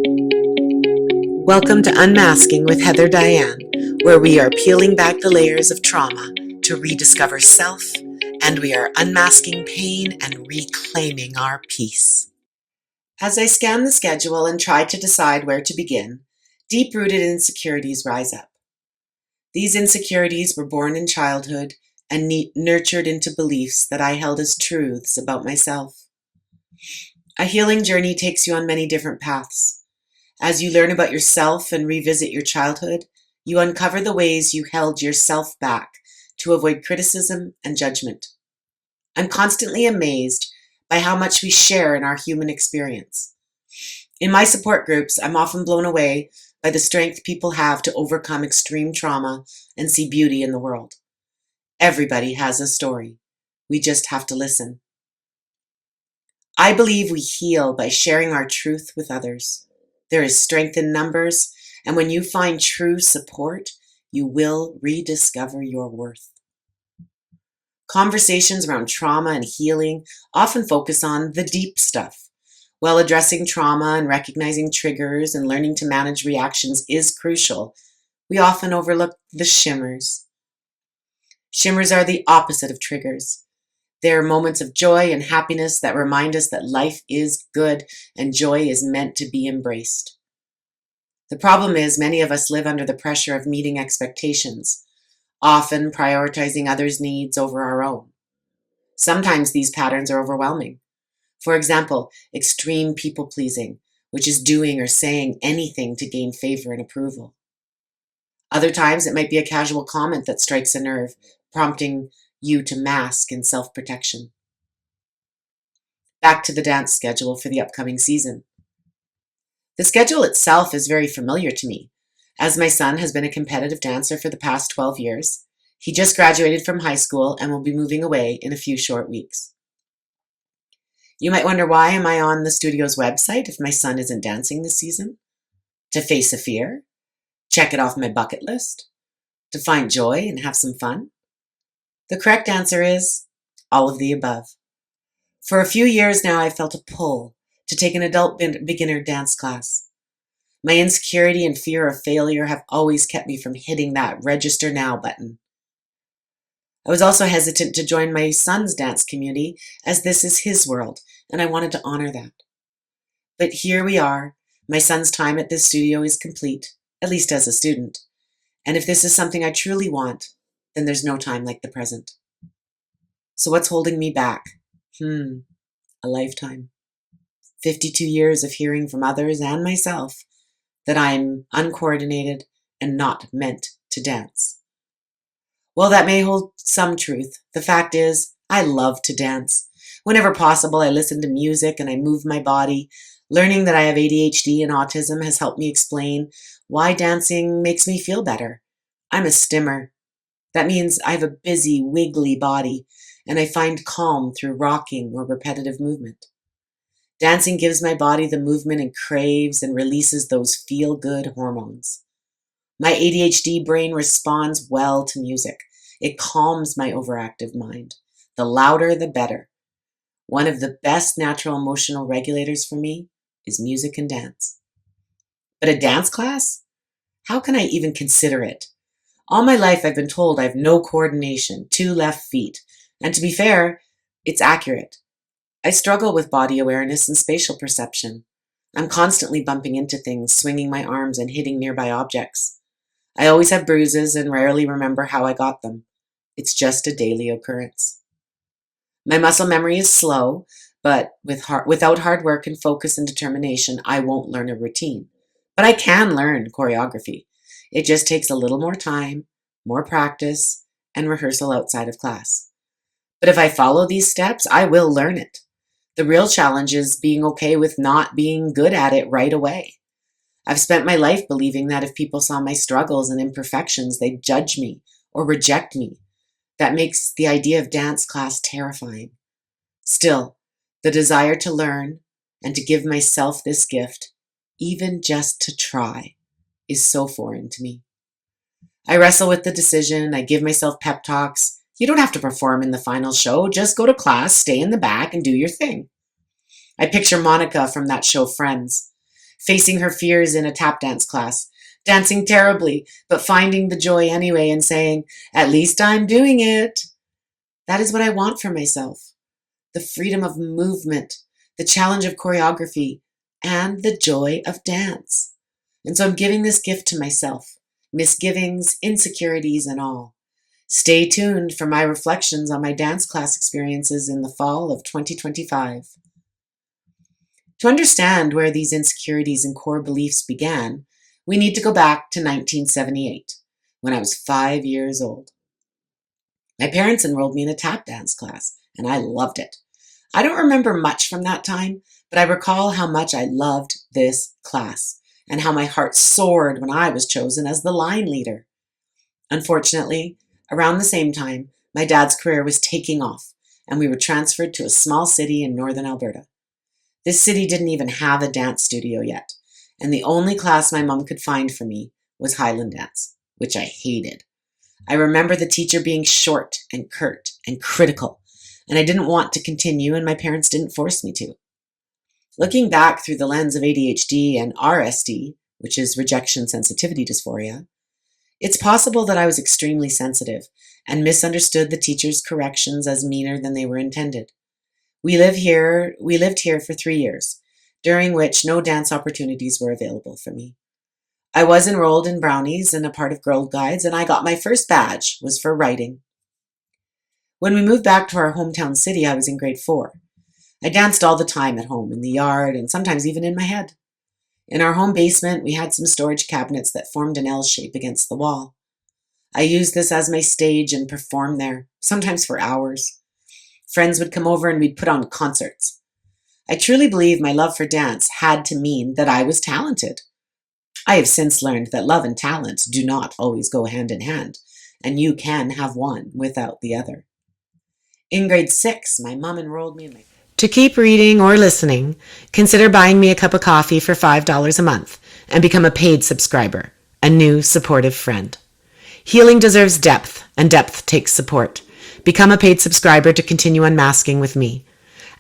Welcome to Unmasking with Heather Diane, where we are peeling back the layers of trauma to rediscover self, and we are unmasking pain and reclaiming our peace. As I scan the schedule and try to decide where to begin, deep-rooted insecurities rise up. These insecurities were born in childhood and nurtured into beliefs that I held as truths about myself. A healing journey takes you on many different paths. As you learn about yourself and revisit your childhood, you uncover the ways you held yourself back to avoid criticism and judgment. I'm constantly amazed by how much we share in our human experience. In my support groups, I'm often blown away by the strength people have to overcome extreme trauma and see beauty in the world. Everybody has a story. We just have to listen. I believe we heal by sharing our truth with others. There is strength in numbers, and when you find true support, you will rediscover your worth. Conversations around trauma and healing often focus on the deep stuff. While addressing trauma and recognizing triggers and learning to manage reactions is crucial, we often overlook the shimmers. Shimmers are the opposite of triggers. They are moments of joy and happiness that remind us that life is good and joy is meant to be embraced. The problem is many of us live under the pressure of meeting expectations, often prioritizing others' needs over our own. Sometimes these patterns are overwhelming. For example, extreme people-pleasing, which is doing or saying anything to gain favor and approval. Other times it might be a casual comment that strikes a nerve, prompting you to mask in self-protection. Back to the dance schedule for the upcoming season. The schedule itself is very familiar to me, as my son has been a competitive dancer for the past 12 years. He just graduated from high school and will be moving away in a few short weeks. You might wonder, why am I on the studio's website if my son isn't dancing this season? To face a fear? Check it off my bucket list? To find joy and have some fun? The correct answer is all of the above. For a few years now, I've felt a pull to take an adult beginner dance class. My insecurity and fear of failure have always kept me from hitting that register now button. I was also hesitant to join my son's dance community, as this is his world, and I wanted to honor that. But here we are. My son's time at this studio is complete, at least as a student. And if this is something I truly want, then there's no time like the present. So what's holding me back? A lifetime. 52 years of hearing from others and myself that I'm uncoordinated and not meant to dance. Well, that may hold some truth. The fact is, I love to dance. Whenever possible, I listen to music and I move my body. Learning that I have ADHD and autism has helped me explain why dancing makes me feel better. I'm a stimmer. That means I have a busy, wiggly body, and I find calm through rocking or repetitive movement. Dancing gives my body the movement it craves and releases those feel-good hormones. My ADHD brain responds well to music. It calms my overactive mind. The louder, the better. One of the best natural emotional regulators for me is music and dance. But a dance class? How can I even consider it? All my life I've been told I have no coordination, 2 left feet. And to be fair, it's accurate. I struggle with body awareness and spatial perception. I'm constantly bumping into things, swinging my arms and hitting nearby objects. I always have bruises and rarely remember how I got them. It's just a daily occurrence. My muscle memory is slow, but without hard work and focus and determination, I won't learn a routine. But I can learn choreography. It just takes a little more time, more practice, and rehearsal outside of class. But if I follow these steps, I will learn it. The real challenge is being okay with not being good at it right away. I've spent my life believing that if people saw my struggles and imperfections, they'd judge me or reject me. That makes the idea of dance class terrifying. Still, the desire to learn and to give myself this gift, even just to try, is so foreign to me. I wrestle with the decision. I give myself pep talks. You don't have to perform in the final show. Just go to class, stay in the back, and do your thing. I picture Monica from that show Friends. facing her fears in a tap dance class, dancing terribly, but finding the joy anyway and saying, "At least I'm doing it." That is what I want for myself. The freedom of movement, the challenge of choreography, and the joy of dance. And so I'm giving this gift to myself, misgivings, insecurities, and all. Stay tuned for my reflections on my dance class experiences in the fall of 2025. To understand where these insecurities and core beliefs began, we need to go back to 1978, when I was 5 years old. My parents enrolled me in a tap dance class, and I loved it. I don't remember much from that time, but I recall how much I loved this class and how my heart soared when I was chosen as the line leader. Unfortunately, around the same time, my dad's career was taking off, and we were transferred to a small city in northern Alberta. This city didn't even have a dance studio yet, and the only class my mom could find for me was Highland dance, which I hated. I remember the teacher being short and curt and critical, and I didn't want to continue, and my parents didn't force me to. Looking back through the lens of ADHD and RSD, which is rejection sensitivity dysphoria, it's possible that I was extremely sensitive and misunderstood the teacher's corrections as meaner than they were intended. We lived here for 3 years, during which no dance opportunities were available for me. I was enrolled in Brownies and a part of Girl Guides, and I got my first badge was for writing. When we moved back to our hometown city, I was in grade 4. I danced all the time at home, in the yard, and sometimes even in my head. In our home basement, we had some storage cabinets that formed an L shape against the wall. I used this as my stage and performed there, sometimes for hours. Friends would come over and we'd put on concerts. I truly believe my love for dance had to mean that I was talented. I have since learned that love and talent do not always go hand in hand, and you can have one without the other. In grade 6, my mom enrolled me in my... To keep reading or listening, consider buying me a cup of coffee for $5 a month and become a paid subscriber, a new supportive friend. Healing deserves depth, and depth takes support. Become a paid subscriber to continue unmasking with me.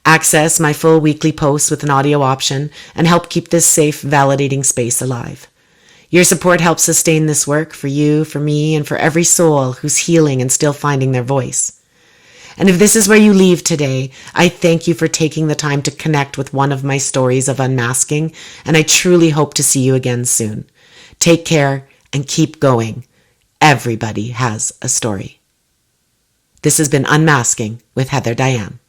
Access my full weekly posts with an audio option and help keep this safe, validating space alive. Your support helps sustain this work for you, for me, and for every soul who's healing and still finding their voice. And if this is where you leave today, I thank you for taking the time to connect with one of my stories of unmasking, and I truly hope to see you again soon. Take care and keep going. Everybody has a story. This has been Unmasking with Heather Diane.